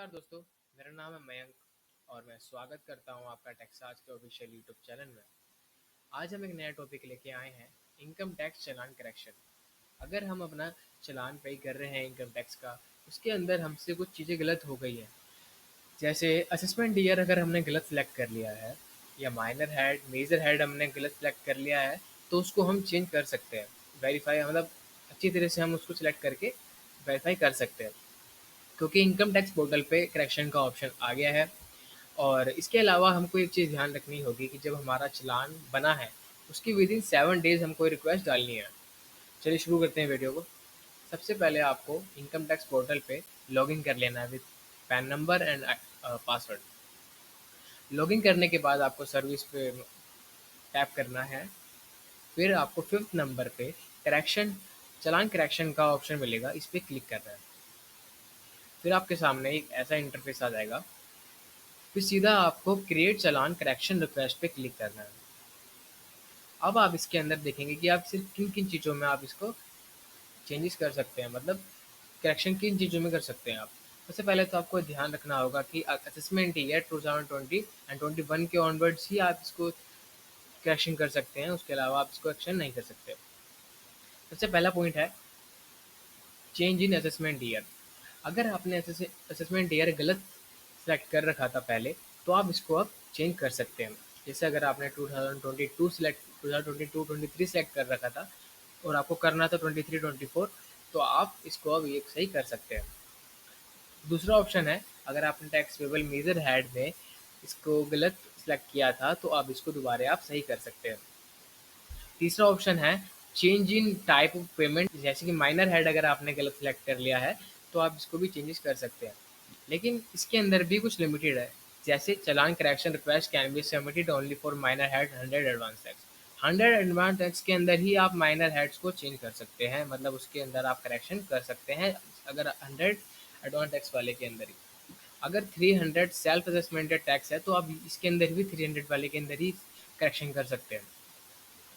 नमस्कार दोस्तों, मेरा नाम है मयंक और मैं स्वागत करता हूं आपका टेक्सास के ऑफिशियल यूट्यूब चैनल में। आज हम एक नया टॉपिक लेके आए हैं, इनकम टैक्स चालान करेक्शन। अगर हम अपना चालान पे कर रहे हैं इनकम टैक्स का, उसके अंदर हमसे कुछ चीज़ें गलत हो गई हैं। जैसे असेसमेंट ईयर अगर हमने गलत सेलेक्ट कर लिया है या माइनर हेड मेजर हेड हमने गलत सेलेक्ट कर लिया है, तो उसको हम चेंज कर सकते हैं। वेरीफाई मतलब अच्छी तरह से हम उसको सिलेक्ट करके वेरीफाई कर सकते हैं, क्योंकि इनकम टैक्स पोर्टल पे करेक्शन का ऑप्शन आ गया है। और इसके अलावा हमको एक चीज़ ध्यान रखनी होगी कि जब हमारा चालान बना है, उसकी विदिन 7 डेज़ हमको रिक्वेस्ट डालनी है। चलिए शुरू करते हैं वीडियो को। सबसे पहले आपको इनकम टैक्स पोर्टल पे लॉगिन कर लेना है with pan number and password. Login करने के बाद आपको सर्विस पे टैप करना है। फिर आपको 5th नंबर पे करेक्शन चालान करेक्शन का ऑप्शन मिलेगा, इस पर क्लिक करना है। फिर आपके सामने एक ऐसा इंटरफेस आ जाएगा। फिर सीधा आपको क्रिएट चालान करेक्शन रिक्वेस्ट पे क्लिक करना है। अब आप इसके अंदर देखेंगे कि आप सिर्फ किन किन चीज़ों में आप इसको चेंजेस कर सकते हैं, मतलब करेक्शन किन चीज़ों में कर सकते हैं आप। सबसे पहले तो आपको ध्यान रखना होगा कि असेसमेंट ईयर 2020 एंड 21 के ऑनवर्ड्स ही आप इसको करेक्शन कर सकते हैं, उसके अलावा आप इसको एक्शन नहीं कर सकते। सबसे पहला पॉइंट है चेंज इन असेसमेंट ईयर। अगर आपने असेसमेंट ईयर गलत सेलेक्ट कर रखा था पहले, तो आप इसको अब चेंज कर सकते हैं। जैसे अगर आपने 2023 सेलेक्ट कर रखा था और आपको करना था 23-24, तो आप इसको अब ये सही कर सकते हैं। दूसरा ऑप्शन है, अगर आपने टैक्स पेबल मेजर हेड में इसको गलत सेलेक्ट किया था, तो आप इसको दोबारा आप सही कर सकते हैं। तीसरा ऑप्शन है change in type of payment. जैसे कि माइनर हेड अगर आपने गलत सेलेक्ट कर लिया है, तो आप इसको भी चेंजेस कर सकते हैं, लेकिन इसके अंदर भी कुछ लिमिटेड है। जैसे challan correction request can be submitted only for minor head 100 advance tax. 100 advance tax के अंदर ही आप माइनर हेड्स को चेंज कर सकते हैं, मतलब उसके अंदर आप करेक्शन कर सकते हैं अगर 100 एडवांस टैक्स वाले के अंदर ही। अगर 300 सेल्फ असेसमेंटेड टैक्स है, तो आप इसके अंदर भी 300 वाले के अंदर ही करेक्शन कर सकते हैं।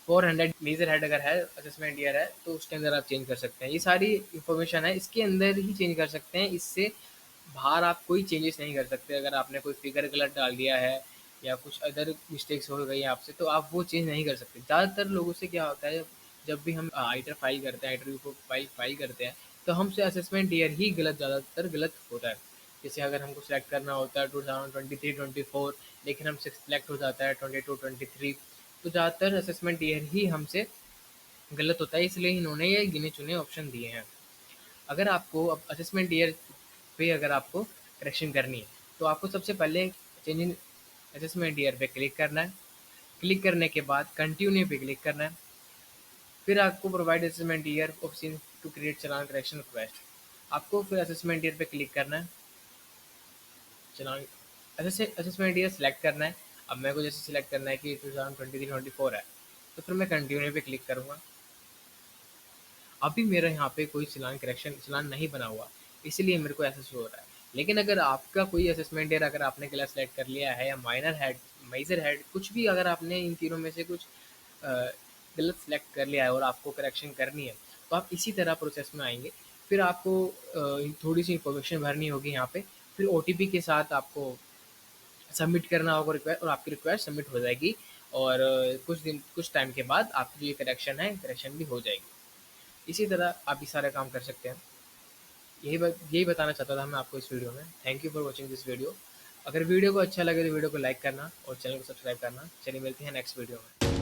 400 मेजर हेड अगर है असेसमेंट ईयर है, तो उसके अंदर आप चेंज कर सकते हैं। ये सारी इन्फॉर्मेशन है, इसके अंदर ही चेंज कर सकते हैं, इससे बाहर आप कोई चेंजेस नहीं कर सकते। अगर आपने कोई फिगर गलत डाल दिया है या कुछ अदर मिस्टेक्स हो गई आपसे, तो आप वो चेंज नहीं कर सकते। ज़्यादातर लोगों से क्या होता है, जब भी हम आइटर फाइल करते हैं, आइटर को फाइल करते हैं, तो हमसे असेसमेंट ईयर ही ज़्यादातर गलत होता है। जैसे अगर हमको सेलेक्ट करना होता है 2023-24, लेकिन हमसे सेलेक्ट हो जाता है 22-23, तो ज़्यादातर असेसमेंट ईयर ही हमसे गलत होता है, इसलिए इन्होंने ये गिने चुने ऑप्शन दिए हैं। अगर आपको अब असेसमेंट ईयर पे अगर आपको करेक्शन करनी है, तो आपको सबसे पहले चेंज इन असेसमेंट ईयर पे क्लिक करना है। क्लिक करने के बाद कंटिन्यू पे क्लिक करना है। फिर आपको provide assessment year option to create चालान करेक्शन रिक्वेस्ट। आपको फिर असेसमेंट ईयर पे क्लिक करना है। चालान असेसमेंट ईयर सेलेक्ट करना है। अब मेरे को जैसे सिलेक्ट करना है कि 2023-24 है, तो फिर मैं कंटिन्यू पे क्लिक करूँगा। अभी मेरे यहाँ पे कोई चालान नहीं बना हुआ, इसलिए मेरे को ऐसा शो हो रहा है। लेकिन अगर आपका कोई असेसमेंट ईयर अगर आपने गलत सेलेक्ट कर लिया है, या माइनर हेड मेजर हेड कुछ भी अगर आपने इन तीनों में से कुछ गलत सेलेक्ट कर लिया है और आपको करेक्शन करनी है, तो आप इसी तरह प्रोसेस में आएंगे। फिर आपको थोड़ी सी इन्फॉर्मेशन भरनी होगी यहाँ पे। फिर OTP के साथ आपको सबमिट करना होगा रिक्वेस्ट, और आपकी रिक्वेस्ट सबमिट हो जाएगी। और कुछ टाइम के बाद आपकी जो ये करेक्शन भी हो जाएगी। इसी तरह आप ये सारे काम कर सकते हैं। यही बताना चाहता था मैं आपको इस वीडियो में। Thank you for watching this video. अगर वीडियो को अच्छा लगे तो वीडियो को लाइक करना और चैनल को सब्सक्राइब करना। चलिए मिलते हैं नेक्स्ट वीडियो में।